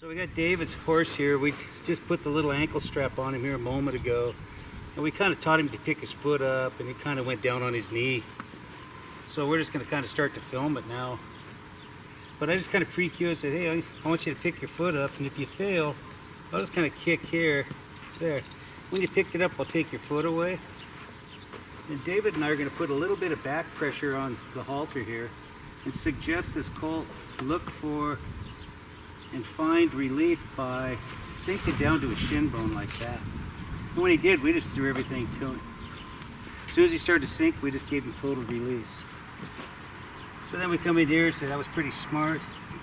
So we got David's horse here. We just put the little ankle strap on him here a moment ago. And we kind of taught him to pick his foot up, and he kind of went down on his knee. So we're just going to kind of start to film it now. But I just kind of pre-cue and said, hey, I want you to pick your foot up, and if you fail, I'll just kind of kick here, there. When you picked it up, I'll take your foot away. And David and I are going to put a little bit of back pressure on the halter here and suggest this colt look for and find relief by sinking down to his shin bone like that. And when he did, we just threw everything to him. As soon as he started to sink, we just gave him total release. So then we come in here and say, that was pretty smart.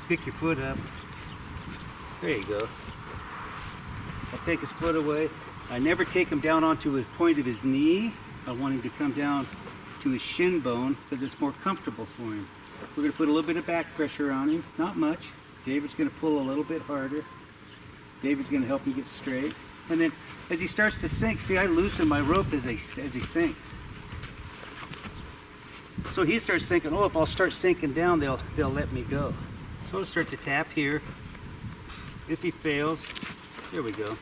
Pick your foot up. There you go. I'll take his foot away. I never take him down onto the point of his knee. I want him to come down to his shin bone because it's more comfortable for him. We're going to put a little bit of back pressure on him, not much. David's going to pull a little bit harder. David's going to help him get straight. And then as he starts to sink, see, I loosen my rope as he sinks. So he starts thinking, oh, if I'll start sinking down, they'll let me go. So I'll start to tap here. If he fails, there we go.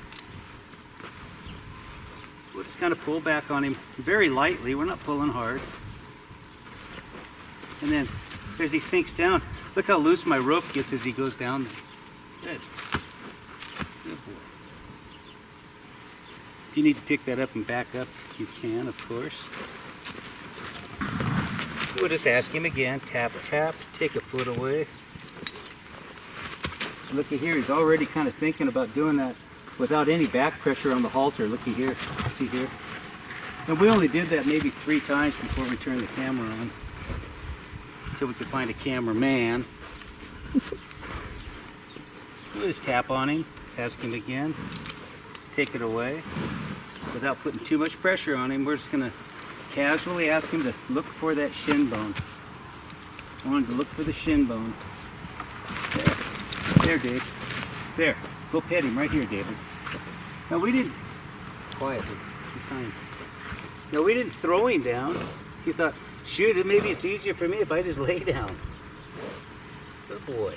We'll just kind of pull back on him very lightly. We're not pulling hard. And then as he sinks down, look how loose my rope gets as he goes down there. Good. Good boy. If you need to pick that up and back up, you can, of course. We'll just ask him again, tap, tap, take a foot away. Looky here, he's already kind of thinking about doing that without any back pressure on the halter. Looky here, see here. And we only did that maybe 3 times before we turned the camera on. Until we could find a cameraman. We'll just tap on him, ask him again, take it away. Without putting too much pressure on him, we're just going to casually ask him to look for that shin bone. I want him to look for the shin bone. There. There, Dave. There. Go pet him right here, David. Now we didn't... Quietly. Be kind. Now we didn't throw him down. He thought, shoot, maybe it's easier for me if I just lay down. Good boy.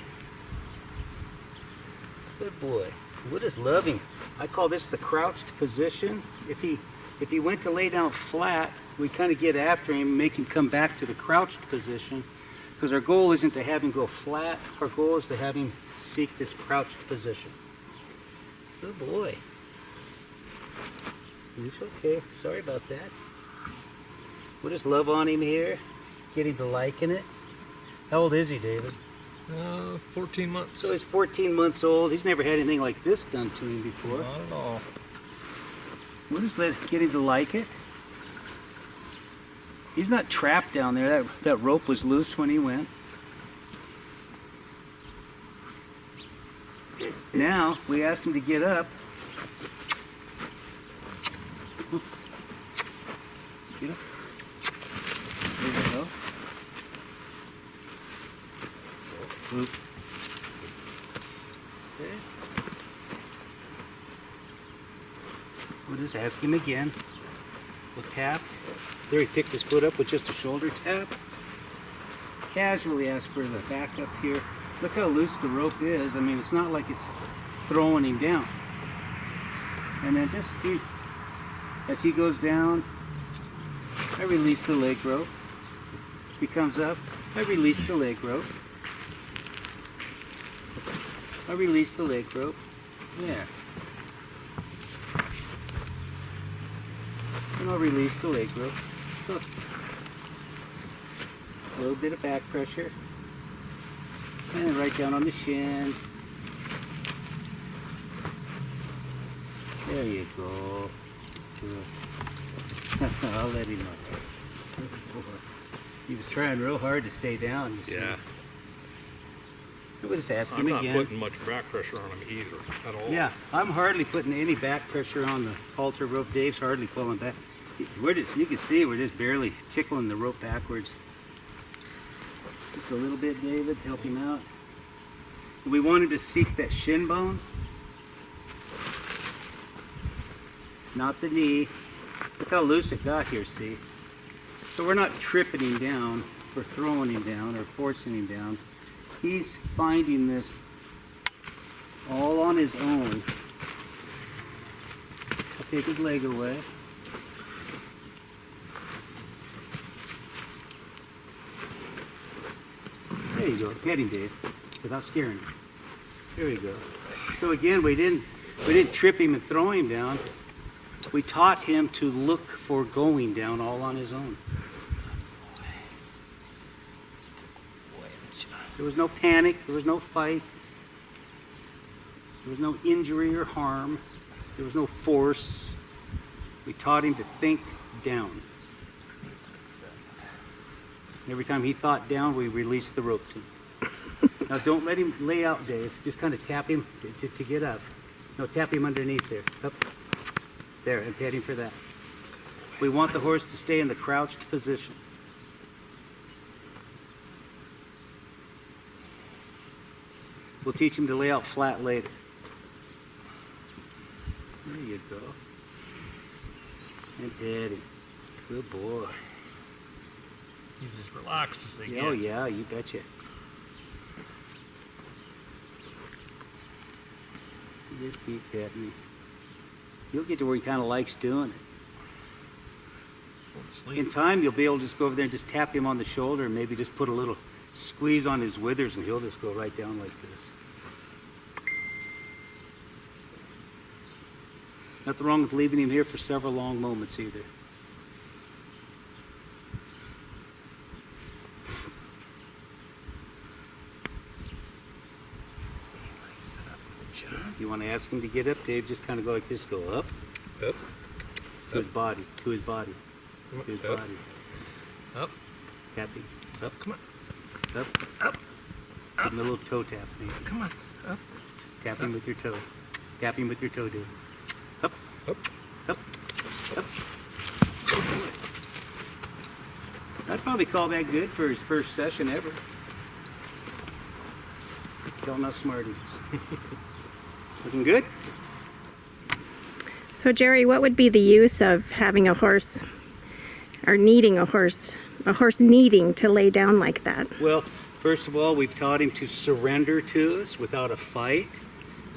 Good boy. We'll just love him. I call this the crouched position. If he went to lay down flat, we kind of get after him, make him come back to the crouched position, because our goal isn't to have him go flat. Our goal is to have him seek this crouched position. Good boy. He's okay. Sorry about that. We'll just love on him here, get him to liking it. How old is he, David? 14 months. So he's 14 months old. He's never had anything like this done to him before. Not at all. We'll just get him to like it. He's not trapped down there. That rope was loose when he went. Now, we asked him to get up. Get up. There you go. Oop. Okay. We'll just ask him again. We'll tap. There, he picked his foot up with just a shoulder tap. Casually ask for the back up here. Look how loose the rope is. I mean, it's not like it's throwing him down. And then just as he goes down, I release the leg rope. He comes up, I release the leg rope. I release the leg rope. There. And I'll release the leg rope. So, a little bit of back pressure. And then right down on the shin. There you go. Good. I'll let him know. He was trying real hard to stay down. Yeah. We'll just ask him I'm again. not putting much back pressure on him either, at all. Yeah, I'm hardly putting any back pressure on the halter rope. Dave's hardly pulling back. You can see we're just barely tickling the rope backwards. Just a little bit, David, help him out. We wanted to seek that shin bone, not the knee. Look how loose it got here, see? So we're not tripping him down, or throwing him down, or forcing him down. He's finding this all on his own. I'll take his leg away. There you go. Get him, Dave, without scaring him. There you go. So again, we didn't trip him and throw him down. We taught him to look for going down all on his own. There was no panic. There was no fight. There was no injury or harm. There was no force. We taught him to think down. Every time he thought down, we released the rope to him. Now don't let him lay out, Dave. Just kind of tap him to get up. No, tap him underneath there. Up. There, and pat him for that. We want the horse to stay in the crouched position. We'll teach him to lay out flat later. There you go. And pat him. Good boy. He's as relaxed as they get. Oh yeah, you betcha. You just keep patting me. You'll get to where he kind of likes doing it. He's going to sleep. In time, you'll be able to just go over there and just tap him on the shoulder and maybe just put a little squeeze on his withers and he'll just go right down like this. Nothing wrong with leaving him here for several long moments either. You want to ask him to get up, Dave, just kind of go like this, go up. Up. To his body, to his body, to his Up. body. Up. Tap him. Up, Come on. up. Up. Give him a little toe tap, maybe. Come on. Up. Tap him with your toe. Tap him with your toe, Dave. Up, Up. up, up. I'd probably call that good for his first session ever. Tell him how smart he is. Looking good? So Jerry, what would be the use of having a horse or needing a horse needing to lay down like that? Well, first of all, we've taught him to surrender to us without a fight.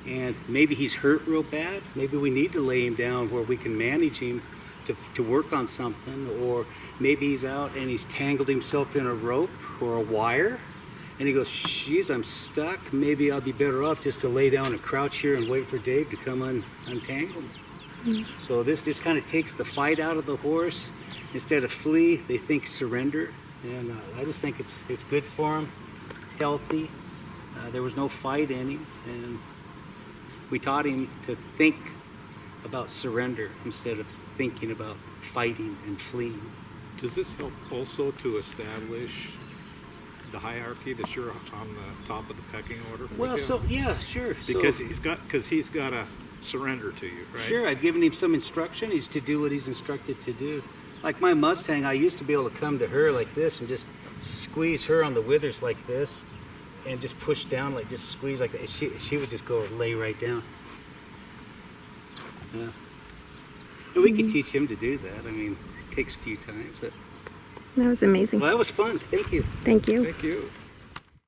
And maybe he's hurt real bad. Maybe we need to lay him down where we can manage him to work on something. Or maybe he's out and he's tangled himself in a rope or a wire. And he goes, geez, I'm stuck. Maybe I'll be better off just to lay down and crouch here and wait for Dave to come untangle me. So this just kind of takes the fight out of the horse. Instead of flee, they think surrender. And I just think it's good for him. It's healthy. There was no fight in him. And we taught him to think about surrender instead of thinking about fighting and fleeing. Does this help also to establish the hierarchy that you're on the top of the pecking order? Well, so yeah, sure. Because So, he's got to surrender to you, right? sure, I've given him some instruction. He's to do what he's instructed to do. Like my Mustang, I used to be able to come to her like this and just squeeze her on the withers like this and just push down, like just squeeze like that. She would just go lay right down. Yeah. And we could teach him to do that. I mean, it takes a few times, but That was amazing. well, that was fun. Thank you. Thank you. Thank you.